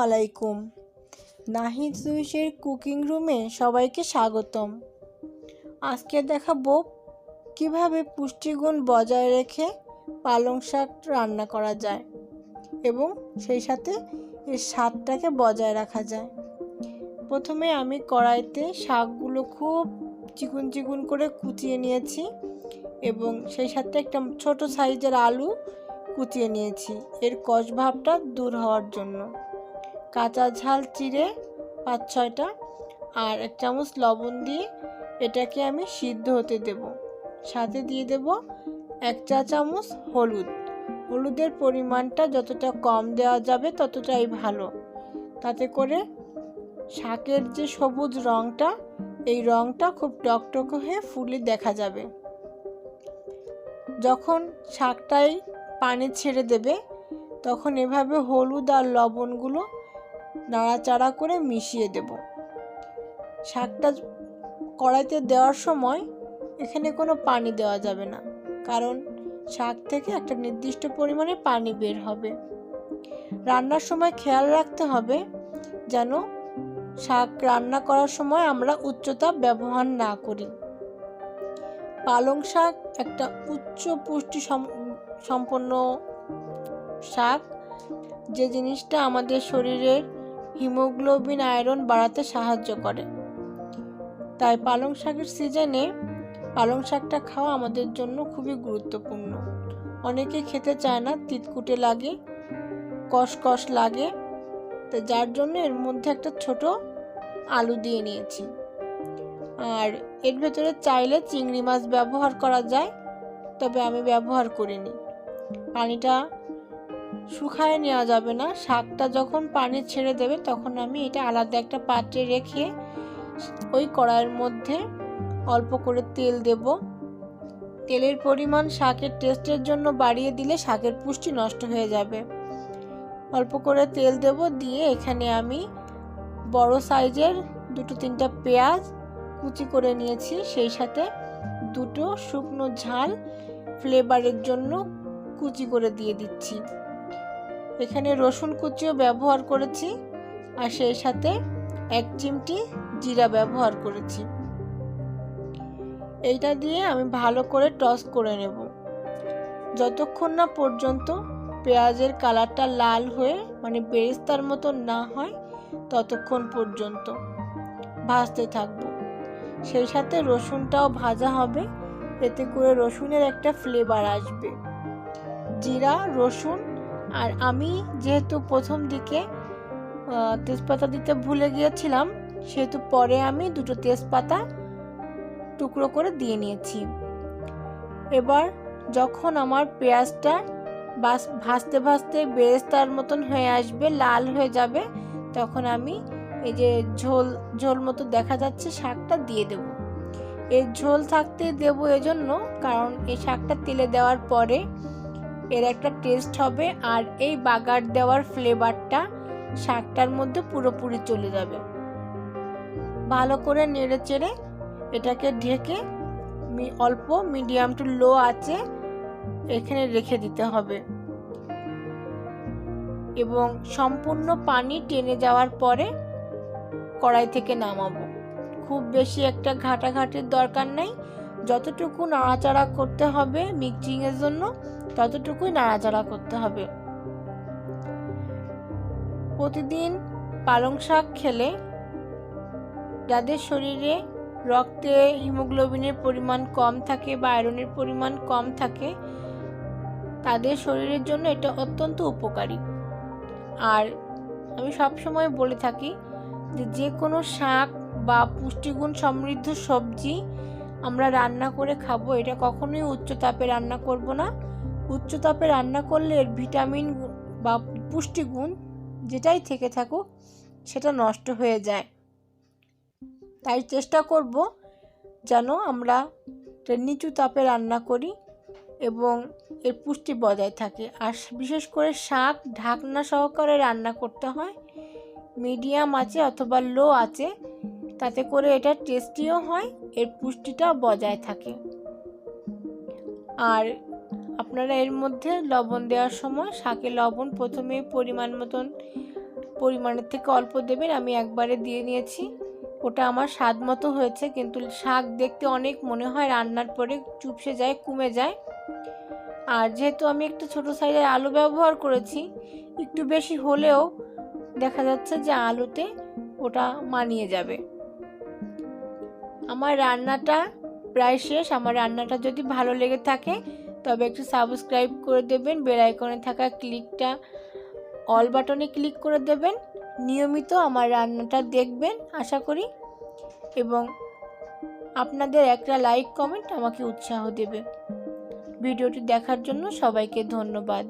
আলাইকুম। নাহিদ সুইসের কুকিং রুমে সবাইকে স্বাগতম। আজকে দেখাবো কিভাবে পুষ্টিগুণ বজায় রেখে পালং শাক রান্না করা যায় এবং সেই সাথে এর স্বাদটাকে বজায় রাখা যায়। প্রথমে আমি কড়াইতে শাকগুলো খুব চিকন চিকন করে কুচিয়ে নিয়েছি এবং সেই সাথে একটা ছোট সাইজের আলু কুচিয়ে নিয়েছি এর কষ ভাবটা দূর হওয়ার জন্য। কাঁচা ঝাল চিড়ে 5-6টা আর 1 চামচ লবণ দিয়ে এটাকে আমি সিদ্ধ হতে দেব। সাথে দিয়ে দেব 1 চা চামচ হলুদের পরিমাণটা যতটা কম দেওয়া যাবে ততটাই ভালো, তাতে করে শাকের যে সবুজ রঙটা এই রঙটা খুব টকটকে হয়ে ফুলে দেখা যাবে। যখন শাকটাই পানি ছেড়ে দেবে তখন এভাবে হলুদ আর লবণগুলো নাড়াচাড়া করে মিশিয়ে দেব। শাকটা কড়াইতে দেওয়ার সময় এখানে কোনো পানি দেওয়া যাবে না, কারণ শাক থেকে একটা নির্দিষ্ট পরিমাণে পানি বের হবে। রান্নার সময় খেয়াল রাখতে হবে যেন শাক রান্না করার সময় আমরা উচ্চতাপ ব্যবহার না করি। পালং শাক একটা উচ্চ পুষ্টি সম্পন্ন শাক, যে জিনিসটা আমাদের শরীরের হিমোগ্লোবিন আয়রন বাড়াতে সাহায্য করে। তাই পালং শাকের সিজনে পালং শাকটা খাওয়া আমাদের জন্য খুবই গুরুত্বপূর্ণ। অনেকে খেতে চায় না, তিতকুটে লাগে, কষকষ লাগে, তো যার জন্য এর মধ্যে একটা ছোট আলু দিয়ে নিয়েছি। আর এর ভেতরে চাইলে চিংড়ি মাছ ব্যবহার করা যায়, তবে আমি ব্যবহার করিনি। পানিটা শুকায় নেওয়া যাবে না, শাকটা যখন পানি ছেড়ে দেবে তখন আমি এটা আলাদা একটা পাত্রে রেখে ওই কড়াইয়ের মধ্যে অল্প করে তেল দেব। তেলের পরিমাণ শাকের টেস্টের জন্য বাড়িয়ে দিলে শাকের পুষ্টি নষ্ট হয়ে যাবে। অল্প করে তেল দেব, দিয়ে এখানে আমি বড় সাইজের 2-3টা পেঁয়াজ কুচি করে নিয়েছি, সেই সাথে 2টো শুকনো ঝাল ফ্লেভারের জন্য কুচি করে দিয়ে দিচ্ছি। এখানে রসুন কুচিও ব্যবহার করেছি আর সেই সাথে 1 চিমটি জিরা ব্যবহার করেছি। এইটা দিয়ে আমি ভালো করে টস করে নেব যতক্ষণ না পর্যন্ত পেঁয়াজের কালারটা লাল হয়ে মানে বেরেস্তার মতো না হয় ততক্ষণ পর্যন্ত ভাজতে থাকবো। সেই সাথে রসুনটাও ভাজা হবে, এতে করে রসুনের একটা ফ্লেভার আসবে। জিরা, রসুন আর আমি যেহেতু প্রথম দিকে তেজপাতা দিতে ভুলে গিয়েছিলাম, সেহেতু পরে আমি 2টো তেজপাতা টুকরো করে দিয়ে নিয়েছি। এবার যখন আমার পেঁয়াজটা ভাজতে ভাজতে বেরেস্তার মতন হয়ে আসবে, লাল হয়ে যাবে, তখন আমি এই যে ঝোল মতো দেখা যাচ্ছে শাকটা দিয়ে দেব। এর ঝোল থাকতে দেব এজন্য কারণ এই শাকটা তেলে দেওয়ার পরে এর একটা টেস্ট হবে আর এই বাগার দেওয়ার ফ্লেভারটা শাকটার মধ্যে পুরোপুরি চলে যাবে। ভালো করে নেড়ে চেড়ে এটাকে ঢেকে অল্প মিডিয়াম টু লো আঁচে এখানে রেখে দিতে হবে এবং সম্পূর্ণ পানি টেনে যাওয়ার পরে কড়াই থেকে নামাবো। খুব বেশি একটা ঘাটাঘাটির দরকার নেই, যতটুকু নাড়াচাড়া করতে হবে মিক্সিংয়ের জন্য ততটুকুই নাড়াচাড়া করতে হবে। প্রতিদিন পালং শাক খেলে যাদের শরীরে রক্তে হিমোগ্লোবিনের পরিমাণ কম থাকে বা আয়রনের পরিমাণ কম থাকে তাদের শরীরের জন্য এটা অত্যন্ত উপকারী। আর আমি সবসময় বলে থাকি যে কোনো শাক বা পুষ্টিগুণ সমৃদ্ধ সবজি আমরা রান্না করে খাবো, এটা কখনোই উচ্চ তাপে রান্না করব না। উচ্চ তাপে রান্না করলে এর ভিটামিন বা পুষ্টিগুণ যেটাই থেকে থাকুক সেটা নষ্ট হয়ে যায়। তাই চেষ্টা করব যেন আমরা নিচু তাপে রান্না করি এবং এর পুষ্টি বজায় থাকে। আর বিশেষ করে শাক ঢাকনা সহকারে রান্না করতে হয়, মিডিয়াম আঁচে অথবা লো আঁচে, তাতে করে এটা টেস্টিও হয়, এর পুষ্টিটা বজায় থাকে। আর আপনারা এর মধ্যে লবণ দেওয়ার সময় শাকে লবণ প্রথমে পরিমাণ মতন পরিমাণের থেকে অল্প দেবেন। আমি একবারে দিয়ে নিয়েছি। ওটা আমার স্বাদ মতো হয়েছে, কিন্তু শাক দেখতে অনেক মনে হয় রান্নার পরে চুপসে যায়, কমে যায়। আর যেহেতু আমি একটা ছোট সাইজের আলু ব্যবহার করেছি, একটু বেশি হলেও দেখা যাচ্ছে যে আলুতে ওটা মানিয়ে যাবে। আমার রান্নাটা প্রায় শেষ। আমার রান্নাটা যদি ভালো লেগে থাকে তবে একটু সাবস্ক্রাইব করে দেবেন, বেল আইকনে থাকা ক্লিকটা অল বাটনে ক্লিক করে দেবেন। নিয়মিত আমার রান্নাটা দেখবেন আশা করি, এবং আপনাদের একটা লাইক কমেন্ট আমাকে উৎসাহ দেবে। ভিডিওটি দেখার জন্য সবাইকে ধন্যবাদ।